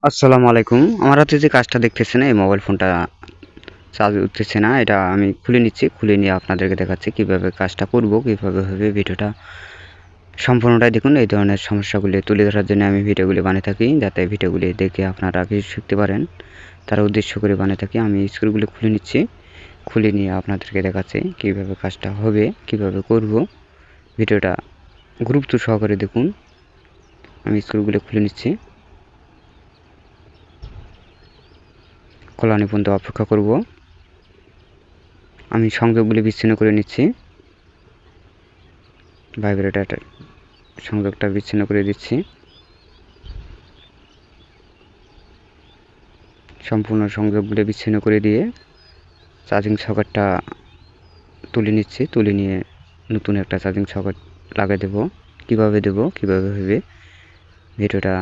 আসসালামু আলাইকুম। আমার হাতে যে কাজটা দেখতেছেন এই মোবাইল ফোনটা চার্জ উঠতেছে না। এটা আমি খুলে নিচ্ছি। খুলে নিয়ে আপনাদেরকে দেখাচ্ছি কিভাবে কাজটা করব, কিভাবে হবে ভিডিওটা সম্পূর্ণটাই দেখুন। এই ধরনের সমস্যাগুলি তুলে ধরার জন্য আমি ভিডিওগুলি বানিয়ে থাকি, যাতে ভিডিওগুলি দেখে আপনারা কিছু শিখতে পারেন। তার উদ্দেশ্য করে বানিয়ে থাকি। আমি স্ক্রুগুলি খুলে নিচ্ছি। খুলে নিয়ে আপনাদেরকে দেখাচ্ছি কিভাবে কাজটা হবে, কিভাবে করব। ভিডিওটা গুরুত্ব সহকারে দেখুন। আমি স্ক্রুগুলি খুলে নিচ্ছি। খোলানো পর্যন্ত অপেক্ষা করব। আমি সংযোগগুলি বিচ্ছিন্ন করে নিচ্ছি। ভাইব্রেটর সংযোগটা বিচ্ছিন্ন করে দিচ্ছি। সম্পূর্ণ সংযোগগুলি বিচ্ছিন্ন করে দিয়ে চার্জিং সকেটটা তুলে নিচ্ছি। তুলে নিয়ে নতুন একটা চার্জিং সকেট লাগিয়ে দেবো। কিভাবে হবে ভিডিওটা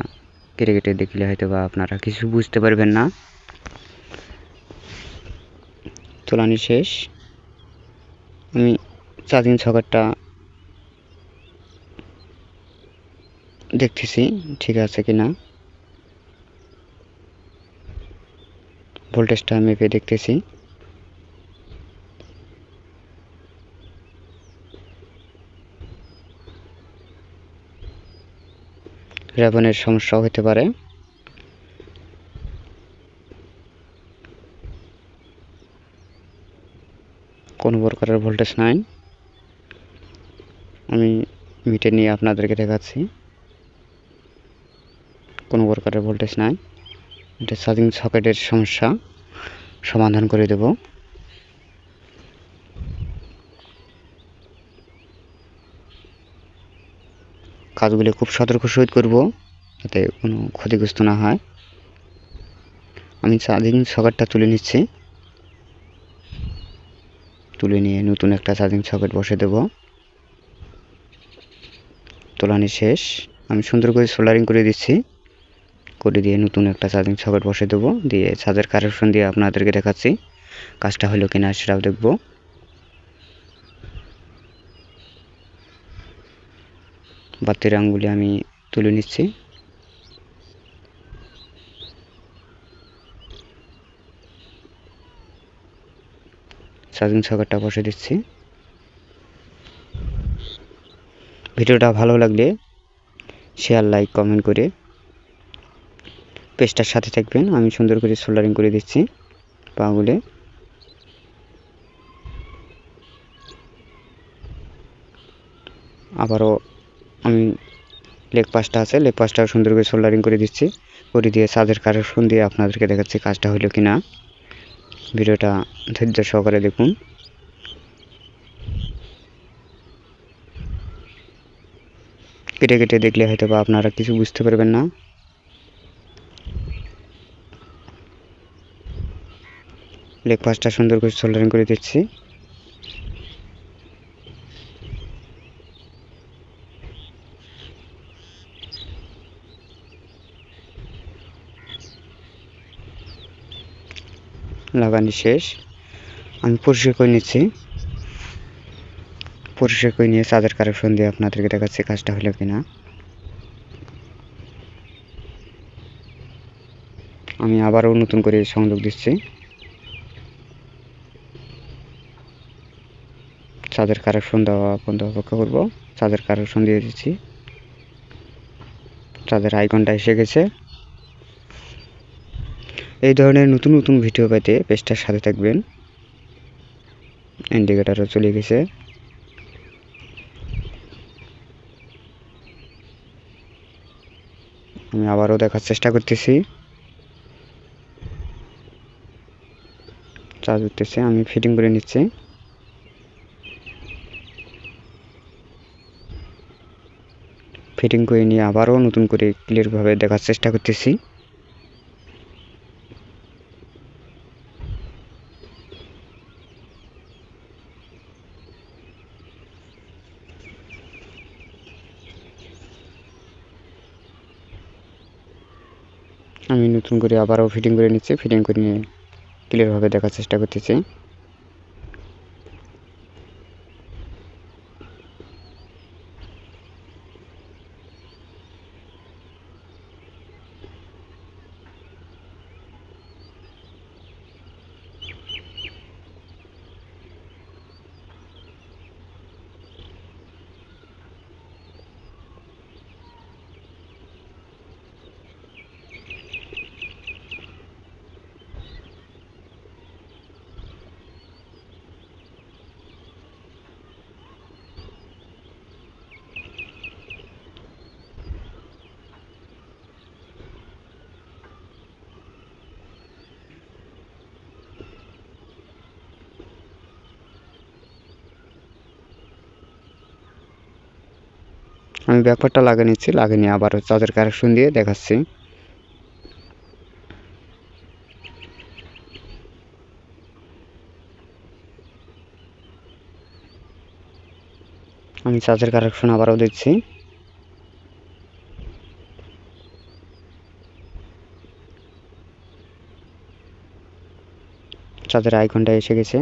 কেটে কেটে দেখলে হয়তো বা আপনারা কিছু বুঝতে পারবেন না। তোলানি শেষ। আমি চার্জিং সকেটটা দেখতেছি ঠিক আছে কিনা। ভোল্টেজটা মেপে দেখতেছি। রেবনের সমস্যাও হতে পারে। কোনো প্রকারের ভোল্টেজ নাই। আমি মিটে নিয়ে আপনাদেরকে দেখাচ্ছি। কোনো প্রকারের ভোল্টেজ নাই। এটা চার্জিং সকেটের সমস্যা সমাধান করে দেব। কাজগুলি খুব সতর্ক সহিত করব, যাতে কোনো ক্ষতিগ্রস্ত না হয়। আমি চার্জিং সকেটটা তুলে নিচ্ছি। তুলে নিয়ে নতুন একটা চার্জিং সকেট বসে দেব। তোলানি শেষ। আমি সুন্দর করে সোল্ডারিং করে দিচ্ছি। করে দিয়ে নতুন একটা চার্জিং সকেট বসে দেবো। দিয়ে চার্জের কানেকশন দিয়ে আপনাদেরকে দেখাচ্ছি কাজটা হলো কিনা সেটাও দেখব। বাতির আঙ্গুলে আমি তুলে নিচ্ছি। চার্জিং সকেটটা বসে দিচ্ছি। ভিডিওটা ভালো লাগলে শেয়ার, লাইক, কমেন্ট করে পেজটার সাথে থাকবেন। আমি সুন্দর করে সোল্ডারিং করে দিচ্ছি পাগুলে। আবারও আমি লেগ পাশটা আছে, লেগ পাশটাও সুন্দর করে সোল্ডারিং করে দিচ্ছি। করে দিয়ে চার্জের কানেকশন দিয়ে আপনাদেরকে দেখাচ্ছি কাজটা হলো কিনা। ভিডিওটা ধৈর্য সহকারে দেখুন। কেটে কেটে দেখলে হয়তো বা আপনারা কিছু বুঝতে পারবেন না। লেগ পাশটা সুন্দর করে সোল্ডারিং করে দিচ্ছি। লাগানি শেষ। আমি পরিষ্কার করে নিচ্ছি। পরিষ্কার করে নিয়ে চার্জের কানেকশন দিয়ে আপনাদেরকে দেখাচ্ছি কাজটা হলো কিনা। আমি আবারও নতুন করে সংযোগ দিচ্ছি। চার্জের কানেকশন দেওয়া পর্যন্ত অপেক্ষা করব। চার্জের কানেকশন দিয়ে দিচ্ছি। চার্জের আইকনটা এসে গেছে। এই ধরনের নতুন নতুন ভিডিও পেতে পেজটার সাথে থাকবেন। ইন্ডিকেটারও চলে গেছে। আমি আবারও দেখার চেষ্টা করতেছি। চার্জ উঠতেছে। আমি ফিটিং করে নিচ্ছি। ফিটিং করে নিয়ে আবারও নতুন করে ক্লিয়ারভাবে দেখার চেষ্টা করতেছি। আমি নতুন করে আবারও ফিটিং করে নিচ্ছি। ফিটিং করে নিয়ে ক্লিয়ারভাবে দেখার চেষ্টা করতেছি। আমি ব্যাপারটা লাগিয়ে নিচ্ছি, লাগিয়ে নিয়ে আবার চার্জের কানেকশন দিয়ে দেখাচ্ছি। আমি চার্জের কানেকশন আবারও দিচ্ছি। চার্জের আইকনটা এসে গেছে।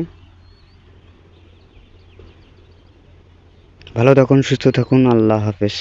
ভালো থাকুন, সুস্থ থাকুন, আল্লাহ হাফেজ।